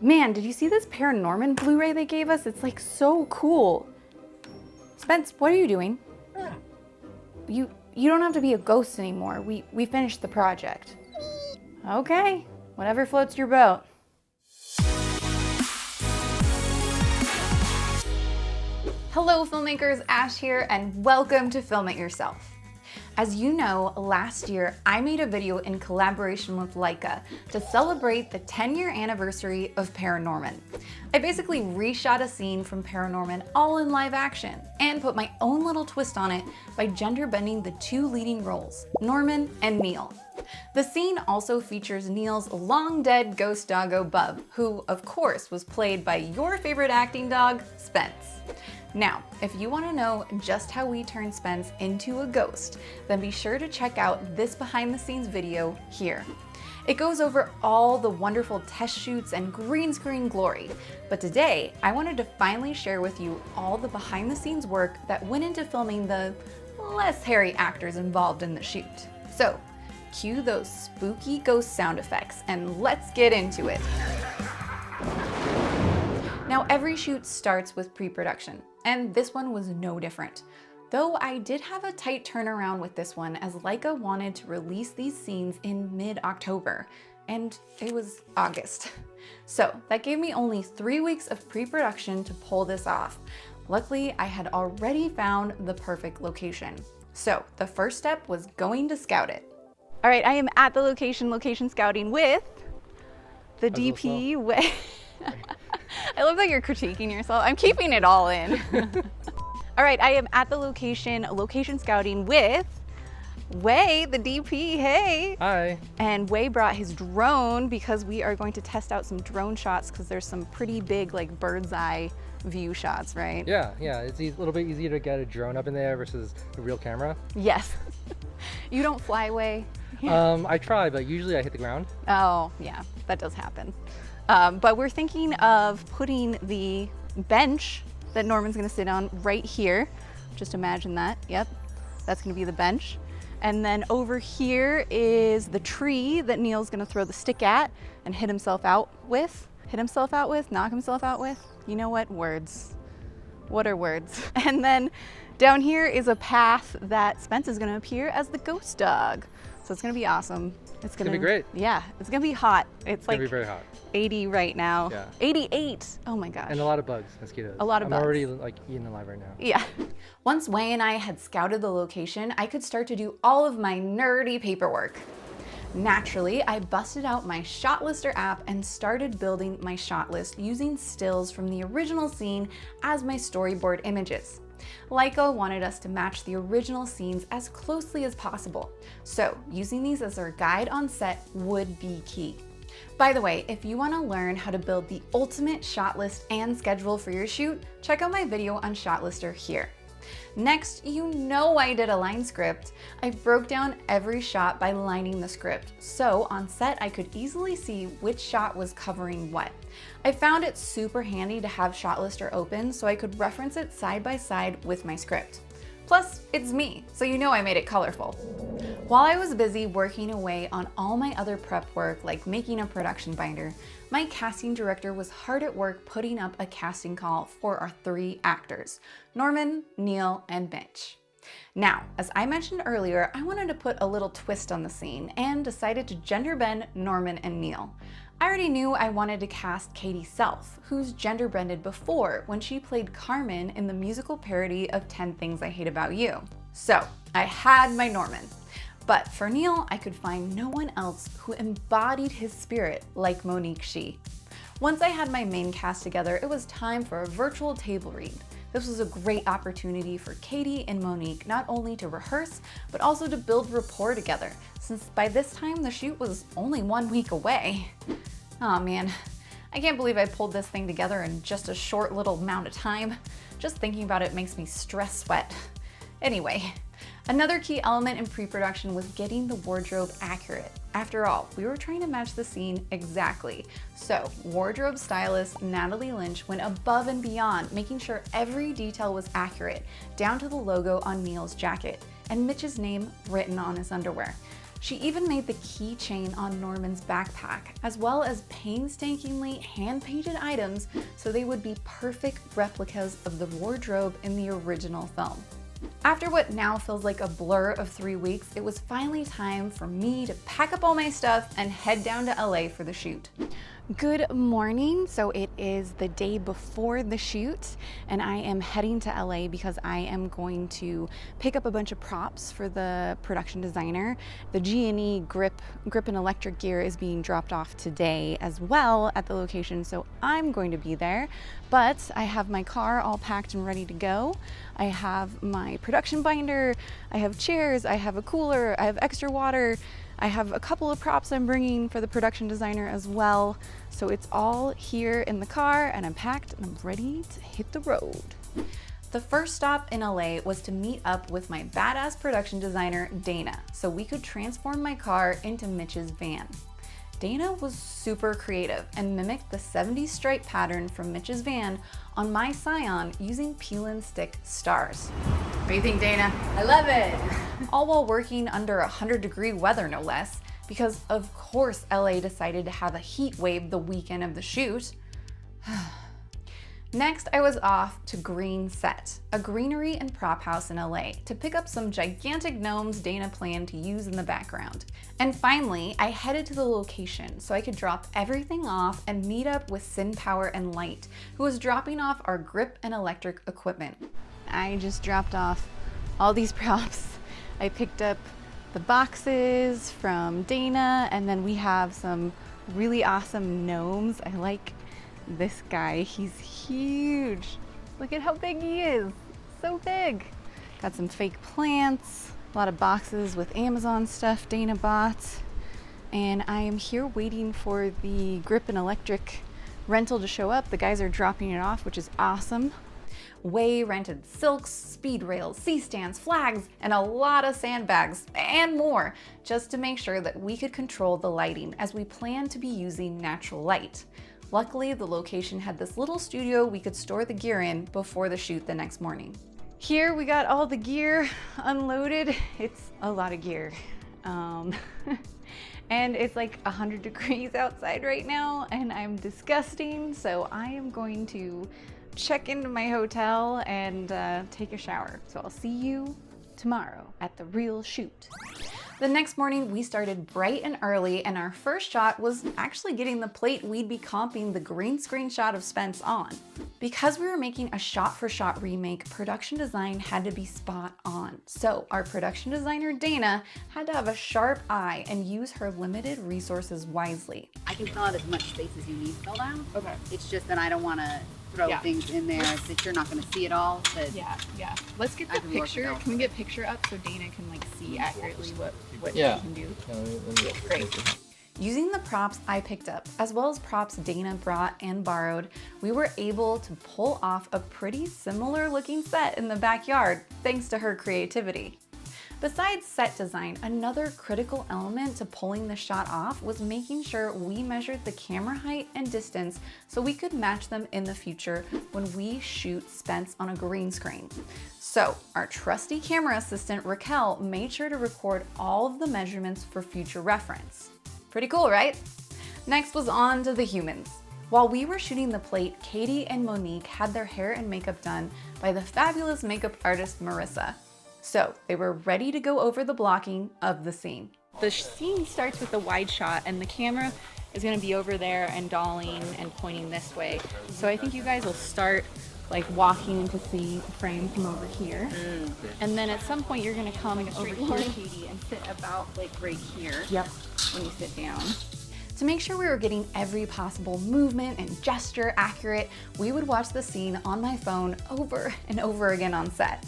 Man, did you see this ParaNorman Blu-ray they gave us? It's like so cool. Spence, what are you doing? You don't have to be a ghost anymore. We finished the project. Okay, whatever floats your boat. Hello filmmakers, Ash here, and welcome to Film It Yourself. As you know, last year I made a video in collaboration with LAIKA to celebrate the 10-year anniversary of ParaNorman. I basically reshot a scene from ParaNorman all in live action and put my own little twist on it by gender bending the two leading roles, Norman and Neil. The scene also features Neil's long dead ghost doggo Bub, who of course was played by your favorite acting dog, Spence. Now, if you want to know just how we turned Spence into a ghost, then be sure to check out this behind the scenes video here. It goes over all the wonderful test shoots and green screen glory, but today I wanted to finally share with you all the behind the scenes work that went into filming the less hairy actors involved in the shoot. So, cue those spooky ghost sound effects and let's get into it. Now, every shoot starts with pre-production, and this one was no different. Though I did have a tight turnaround with this one, as LAIKA wanted to release these scenes in mid-October, and it was August. So that gave me only 3 weeks of pre-production to pull this off. Luckily, I had already found the perfect location. So the first step was going to scout it. All right, I am at the location scouting with the DP. I love that you're critiquing yourself. I'm keeping it all in. All right, I am at the location scouting with Wei, the DP. Hey. Hi. And Wei brought his drone because we are going to test out some drone shots because there's some pretty big like bird's eye view shots, right? Yeah, it's a little bit easier to get a drone up in there versus a real camera. Yes. You don't fly, Wei? I try, but usually I hit the ground. Oh, yeah, that does happen. But we're thinking of putting the bench that Norman's gonna sit on right here. Just imagine that, yep. That's gonna be the bench. And then over here is the tree that Neil's gonna throw the stick at and hit himself out with, knock himself out with. You know what? Words. What are words? And then down here is a path that Spence is gonna appear as the ghost dog. So it's gonna be awesome. It's gonna be great. Yeah, it's gonna be hot. It's like gonna be very hot. 80 right now. Yeah. 88. Oh my gosh. And a lot of bugs, mosquitoes. A lot of bugs. I'm already like eating alive right now. Yeah. Once Wei and I had scouted the location, I could start to do all of my nerdy paperwork. Naturally, I busted out my shot lister app and started building my shot list using stills from the original scene as my storyboard images. LAIKA wanted us to match the original scenes as closely as possible, so using these as our guide on set would be key. By the way, if you want to learn how to build the ultimate shot list and schedule for your shoot, check out my video on shot lister here. Next, you know I did a line script. I broke down every shot by lining the script, so on set I could easily see which shot was covering what. I found it super handy to have shot lister open so I could reference it side by side with my script. Plus, it's me, so you know I made it colorful. While I was busy working away on all my other prep work like making a production binder, my casting director was hard at work putting up a casting call for our 3 actors, Norman, Neil, and Mitch. Now, as I mentioned earlier, I wanted to put a little twist on the scene and decided to gender bend Norman and Neil. I already knew I wanted to cast Katie Self, who's gender bended before when she played Carmen in the musical parody of 10 Things I Hate About You. So I had my Norman. But for Neil, I could find no one else who embodied his spirit like Monique Shi. Once I had my main cast together, it was time for a virtual table read. This was a great opportunity for Katie and Monique not only to rehearse, but also to build rapport together, since by this time the shoot was only 1 week away. Oh man, I can't believe I pulled this thing together in just a short little amount of time. Just thinking about it makes me stress sweat. Anyway, another key element in pre-production was getting the wardrobe accurate. After all, we were trying to match the scene exactly. So wardrobe stylist Natalie Lynch went above and beyond, making sure every detail was accurate, down to the logo on Neil's jacket and Mitch's name written on his underwear. She even made the keychain on Norman's backpack, as well as painstakingly hand-painted items so they would be perfect replicas of the wardrobe in the original film. After what now feels like a blur of 3 weeks, it was finally time for me to pack up all my stuff and head down to LA for the shoot. Good morning. So it is the day before the shoot and I am heading to LA because I am going to pick up a bunch of props for the production designer. The G&E grip and electric gear is being dropped off today as well at the location, so I'm going to be there. But I have my car all packed and ready to go. I have my production binder, I have chairs, I have a cooler, I have extra water. I have a couple of props I'm bringing for the production designer as well. So it's all here in the car and I'm packed and I'm ready to hit the road. The first stop in LA was to meet up with my badass production designer, Dana, so we could transform my car into Mitch's van. Dana was super creative and mimicked the 70s stripe pattern from Mitch's van on my Scion using peel and stick stars. What do you think, Dana? I love it. All while working under 100-degree weather, no less, because of course LA decided to have a heat wave the weekend of the shoot. Next, I was off to Green Set, a greenery and prop house in LA, to pick up some gigantic gnomes Dana planned to use in the background. And finally, I headed to the location so I could drop everything off and meet up with Sin Power and Light, who was dropping off our grip and electric equipment. I just dropped off all these props. I picked up the boxes from Dana, and then we have some really awesome gnomes. I like this guy, he's huge. Look at how big he is, so big. Got some fake plants, a lot of boxes with Amazon stuff Dana bought. And I am here waiting for the grip and electric rental to show up. The guys are dropping it off, which is awesome. Way rented silks, speed rails, C-stands, flags, and a lot of sandbags and more, just to make sure that we could control the lighting as we plan to be using natural light. Luckily, the location had this little studio we could store the gear in before the shoot the next morning. Here we got all the gear unloaded. It's a lot of gear. And it's like 100 degrees outside right now and I'm disgusting, so I am going to check into my hotel and take a shower. So I'll see you tomorrow at the real shoot. The next morning, we started bright and early, and our first shot was actually getting the plate we'd be comping the green screen shot of Spence on. Because we were making a shot-for-shot remake, production design had to be spot on. So our production designer, Dana, had to have a sharp eye and use her limited resources wisely. I can fill out as much space as you need filled out. Okay. It's just that I don't want to throw things in there that you're not going to see it all. But Yeah. Let's get the picture. Can we get picture up so Dana can like see accurately what she can do? Great. Using the props I picked up, as well as props Dana brought and borrowed, we were able to pull off a pretty similar looking set in the backyard, thanks to her creativity. Besides set design, another critical element to pulling the shot off was making sure we measured the camera height and distance so we could match them in the future when we shoot Spence on a green screen. So our trusty camera assistant, Raquel, made sure to record all of the measurements for future reference. Pretty cool, right? Next was on to the humans. While we were shooting the plate, Katie and Monique had their hair and makeup done by the fabulous makeup artist, Marissa. So they were ready to go over the blocking of the scene. The scene starts with a wide shot and the camera is gonna be over there and dollying and pointing this way. So I think you guys will start like walking into the frame from over here. And then at some point you're gonna come over here, Katie, and sit about like right here. Yep. When you sit down. To make sure we were getting every possible movement and gesture accurate, we would watch the scene on my phone over and over again on set.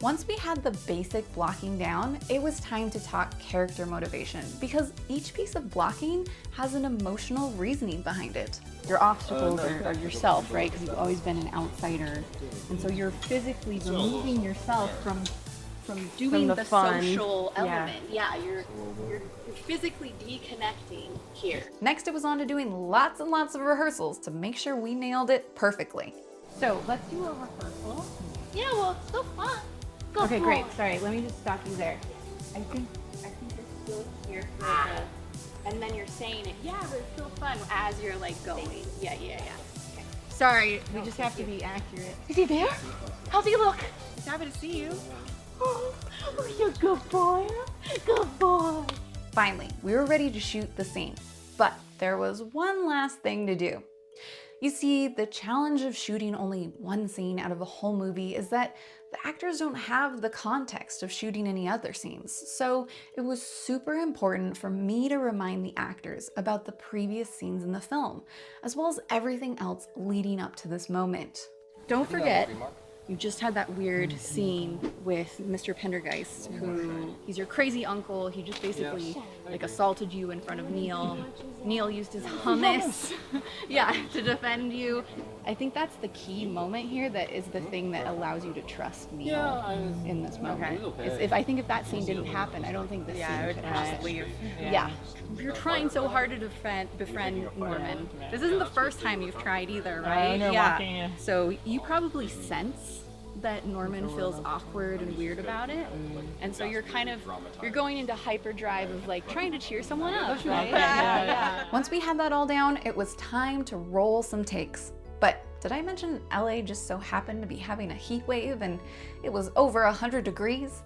Once we had the basic blocking down, it was time to talk character motivation because each piece of blocking has an emotional reasoning behind it. Your obstacles are yourself, right? Because you've always been an outsider. And so you're physically removing yourself from doing the social element. Yeah, you're physically deconnecting here. Next, it was on to doing lots and lots of rehearsals to make sure we nailed it perfectly. So let's do a rehearsal. yeah, well, it's so fun. Go Okay, for great. it. Sorry, let me just stop you there. I think feel here for the, and then you're saying it, yeah, but it's still fun as you're like going. Yeah. Okay. Sorry, we just have to be accurate. Is he there? How's he look? He's happy to see you. Oh, you're a good boy. Good boy. Finally, we were ready to shoot the scene, but there was one last thing to do. You see, the challenge of shooting only one scene out of a whole movie is that the actors don't have the context of shooting any other scenes. So it was super important for me to remind the actors about the previous scenes in the film, as well as everything else leading up to this moment. Don't forget, you just had that weird scene with Mr. Pendergeist, who, he's your crazy uncle. He just basically like assaulted you in front of Neil. Neil used his hummus, to defend you. I think that's the key moment here that is the thing that allows you to trust Neil in this moment. Okay. If that scene didn't happen, I don't think this scene could happen. Yeah. You're trying so hard to befriend Norman. This isn't the first time you've tried either, right? Yeah. So you probably sense that Norman feels awkward and weird about it, and so you're going into hyperdrive of like trying to cheer someone up, right? Yeah. Once we had that all down, it was time to roll some takes. But did I mention LA just so happened to be having a heat wave and it was over 100 degrees?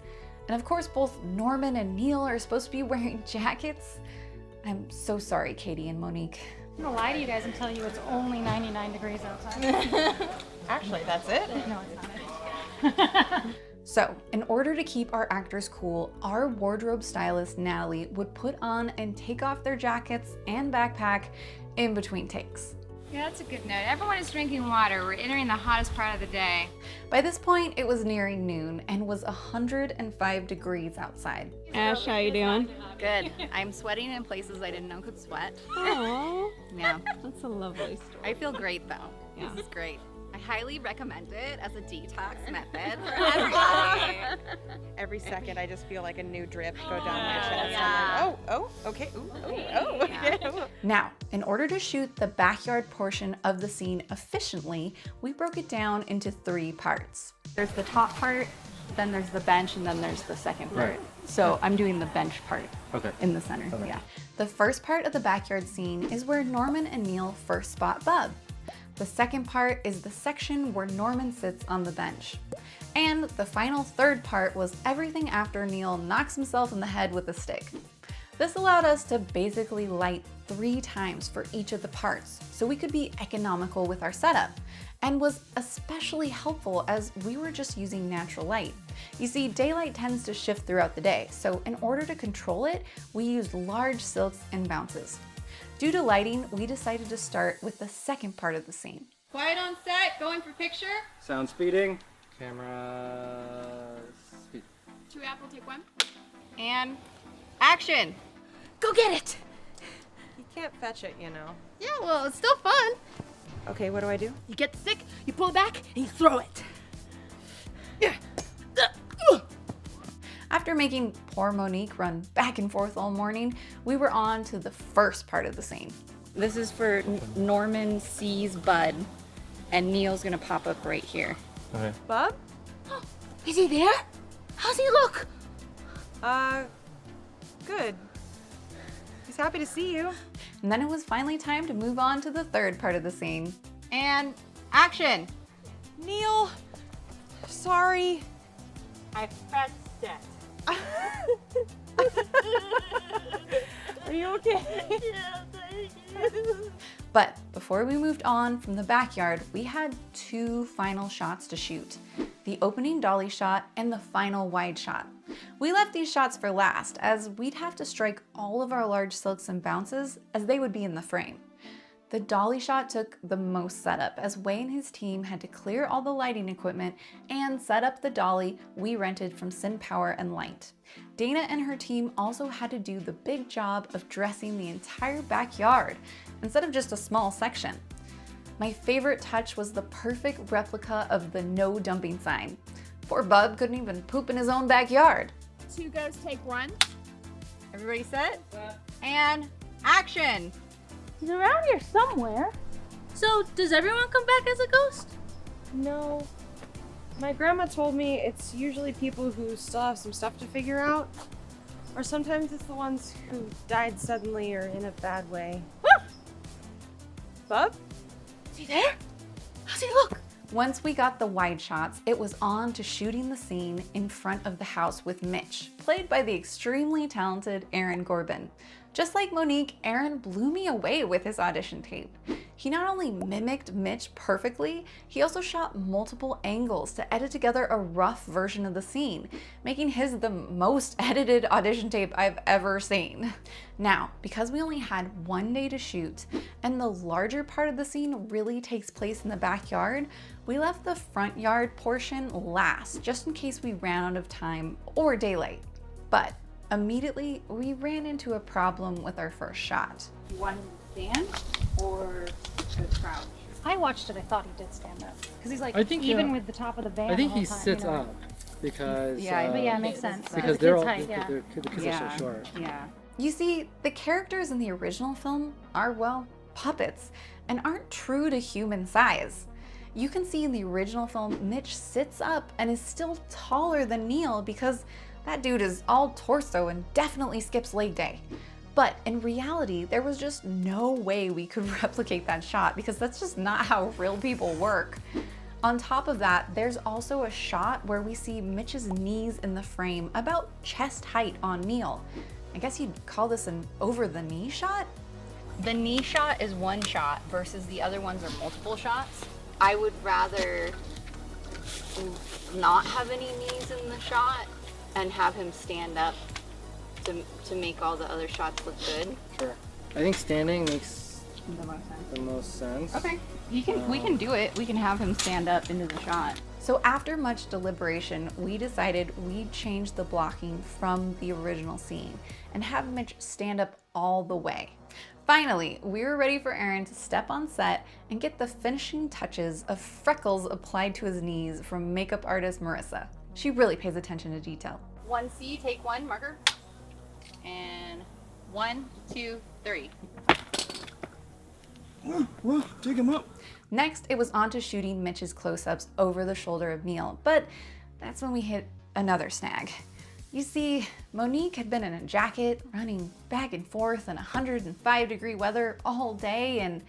And of course, both Norman and Neil are supposed to be wearing jackets. I'm so sorry, Katie and Monique. I'm gonna lie to you guys and tell you it's only 99 degrees outside. Actually, that's it? No, it's not. So, in order to keep our actors cool, our wardrobe stylist, Natalie, would put on and take off their jackets and backpack in between takes. Yeah, that's a good note. Everyone is drinking water. We're entering the hottest part of the day. By this point, it was nearing noon and was 105 degrees outside. Ash, how you doing? Good. I'm sweating in places I didn't know could sweat. Aww. Yeah. That's a lovely story. I feel great though. Yeah. This is great. I highly recommend it as a detox method for everybody. Every second I just feel like a new drip go down my chest. I'm like, okay, okay. Now, in order to shoot the backyard portion of the scene efficiently, we broke it down into 3 parts. There's the top part, then there's the bench, and then there's the second part. Right. So I'm doing the bench part in the center. Okay. Yeah. The first part of the backyard scene is where Norman and Neil first spot Bub. The second part is the section where Norman sits on the bench. And the final third part was everything after Neil knocks himself in the head with a stick. This allowed us to basically light 3 times for each of the parts, so we could be economical with our setup, and was especially helpful as we were just using natural light. You see, daylight tends to shift throughout the day, so in order to control it, we used large silks and bounces. Due to lighting, we decided to start with the second part of the scene. Quiet on set, going for picture. Sound speeding. Camera speed. 2 apple, take 1. And action! Go get it! You can't fetch it, you know. Yeah, well, it's still fun. Okay, what do I do? You get the stick, you pull it back, and you throw it. After making poor Monique run back and forth all morning, we were on to the first part of the scene. This is for Norman sees Bud, and Neil's gonna pop up right here. Okay. Bub? Is he there? How's he look? Good. He's happy to see you. And then it was finally time to move on to the third part of the scene. And action! Neil, sorry. I fetched it. Are you okay? Yeah, thank you. But before we moved on from the backyard, we had 2 final shots to shoot. The opening dolly shot and the final wide shot. We left these shots for last as we'd have to strike all of our large silks and bounces as they would be in the frame. The dolly shot took the most setup as Wei and his team had to clear all the lighting equipment and set up the dolly we rented from Sin Power and Light. Dana and her team also had to do the big job of dressing the entire backyard instead of just a small section. My favorite touch was the perfect replica of the no dumping sign. Poor Bub couldn't even poop in his own backyard. 2 goes, take 1. Everybody set? And action! He's around here somewhere. So, does everyone come back as a ghost? No. My grandma told me it's usually people who still have some stuff to figure out. Or sometimes it's the ones who died suddenly or in a bad way. Bub? Is he there? How's he look? Once we got the wide shots, it was on to shooting the scene in front of the house with Mitch, played by the extremely talented Aaron Corbin. Just like Monique, Aaron blew me away with his audition tape. He not only mimicked Mitch perfectly, he also shot multiple angles to edit together a rough version of the scene, making his the most edited audition tape I've ever seen. Now, because we only had 1 day to shoot, and the larger part of the scene really takes place in the backyard, we left the front yard portion last, just in case we ran out of time or daylight. But immediately, we ran into a problem with our first shot. You want him to stand or to crouch? I watched it. I thought he did stand up because he's like I think, even yeah. with the top of the van. I think the whole he time, sits you know? up because But yeah, it makes sense. because the they're kid's all height, yeah. the kids are so short. Yeah. You see, the characters in the original film are, well, puppets, and aren't true to human size. You can see in the original film, Mitch sits up and is still taller than Neil because that dude is all torso and definitely skips leg day. But in reality, there was just no way we could replicate that shot because that's just not how real people work. On top of that, there's also a shot where we see Mitch's knees in the frame about chest height on Neil. I guess you'd call this an over the knee shot? The knee shot is one shot versus the other ones are multiple shots. I would rather not have any knees in the shot and have him stand up to make all the other shots look good. Sure. I think standing makes the most sense. Okay. We can do it. We can have him stand up into the shot. So after much deliberation, we decided we'd change the blocking from the original scene and have Mitch stand up all the way. Finally, we were ready for Aaron to step on set and get the finishing touches of freckles applied to his knees from makeup artist Marissa. She really pays attention to detail. 1C, take one, marker. And 1, 2, 3. Whoa, dig him up. Next, it was on to shooting Mitch's close-ups over the shoulder of Neil, but that's when we hit another snag. You see, Monique had been in a jacket, running back and forth in 105-degree weather all day, and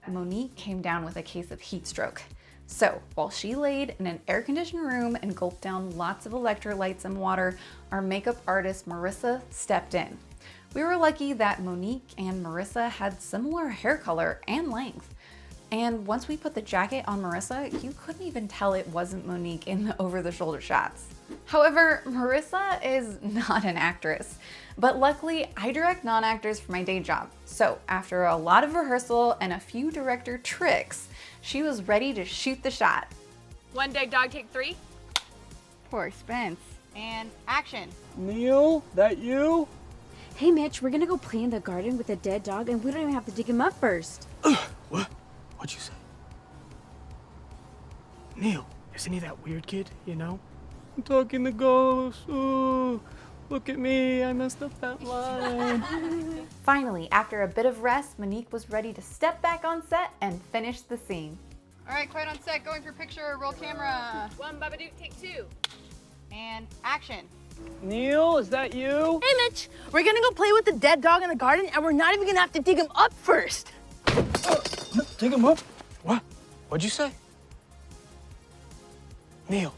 Monique came down with a case of heat stroke. So, while she laid in an air-conditioned room and gulped down lots of electrolytes and water, our makeup artist Marissa stepped in. We were lucky that Monique and Marissa had similar hair color and length. And once we put the jacket on Marissa, you couldn't even tell it wasn't Monique in the over-the-shoulder shots. However, Marissa is not an actress, but luckily I direct non-actors for my day job. So after a lot of rehearsal and a few director tricks, she was ready to shoot the shot. 1 day dog, take 3. For Spence. And action. Neil, that you? Hey Mitch, we're gonna go play in the garden with a dead dog and we don't even have to dig him up first. What? What'd you say? Neil, isn't he that weird kid, you know? I'm talking to ghosts. Oh, look at me, I messed up that line. Finally, after a bit of rest, Monique was ready to step back on set and finish the scene. All right, quiet on set, going for picture, roll camera. 1, Babadook, take 2. And action. Neil, is that you? Hey Mitch, we're gonna go play with the dead dog in the garden and we're not even gonna have to dig him up first. Dig him up? What? What'd you say? Neil,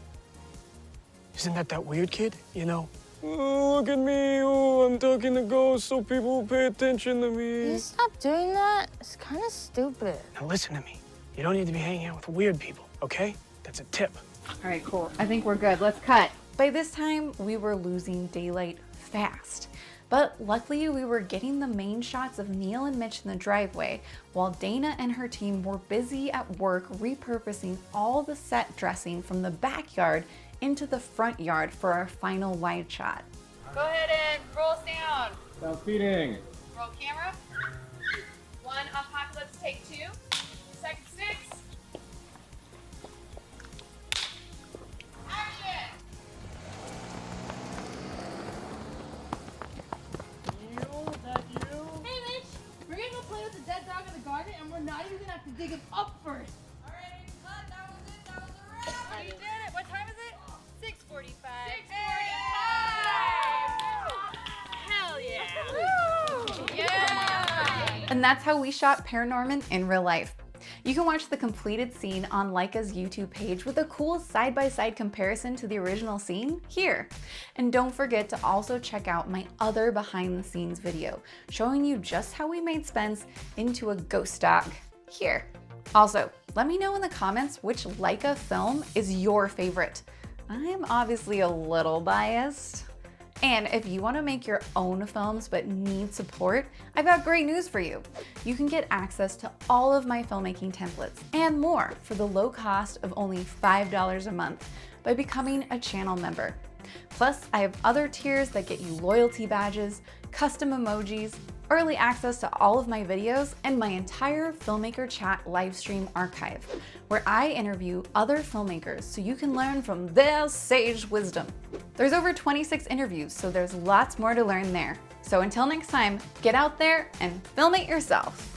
isn't that weird kid, you know? Oh, look at me. Oh, I'm talking to ghosts so people will pay attention to me. Can you stop doing that? It's kind of stupid. Now listen to me. You don't need to be hanging out with weird people, okay? That's a tip. All right, cool. I think we're good. Let's cut. By this time, we were losing daylight fast. But luckily, we were getting the main shots of Neil and Mitch in the driveway, while Dana and her team were busy at work repurposing all the set dressing from the backyard into the front yard for our final wide shot. Go ahead and roll us down. Stop feeding. Roll camera. 1, apocalypse, take 2. Second 6. Action! Neil, that you? Hey Mitch, we're gonna go play with the dead dog in the garden and we're not even gonna have to dig him up first. All right, cut. That was it. That was a wrap. You did it. What time is it? 6:45. 6:45. And that's how we shot ParaNorman in real life. You can watch the completed scene on LAIKA's YouTube page with a cool side-by-side comparison to the original scene here. And don't forget to also check out my other behind-the-scenes video showing you just how we made Spence into a ghost dog here. Also, let me know in the comments which LAIKA film is your favorite. I'm obviously a little biased. And if you want to make your own films but need support, I've got great news for you. You can get access to all of my filmmaking templates and more for the low cost of only $5 a month by becoming a channel member. Plus, I have other tiers that get you loyalty badges, custom emojis, early access to all of my videos, and my entire Filmmaker Chat livestream archive, where I interview other filmmakers so you can learn from their sage wisdom. There's over 26 interviews, so there's lots more to learn there. So until next time, get out there and film it yourself.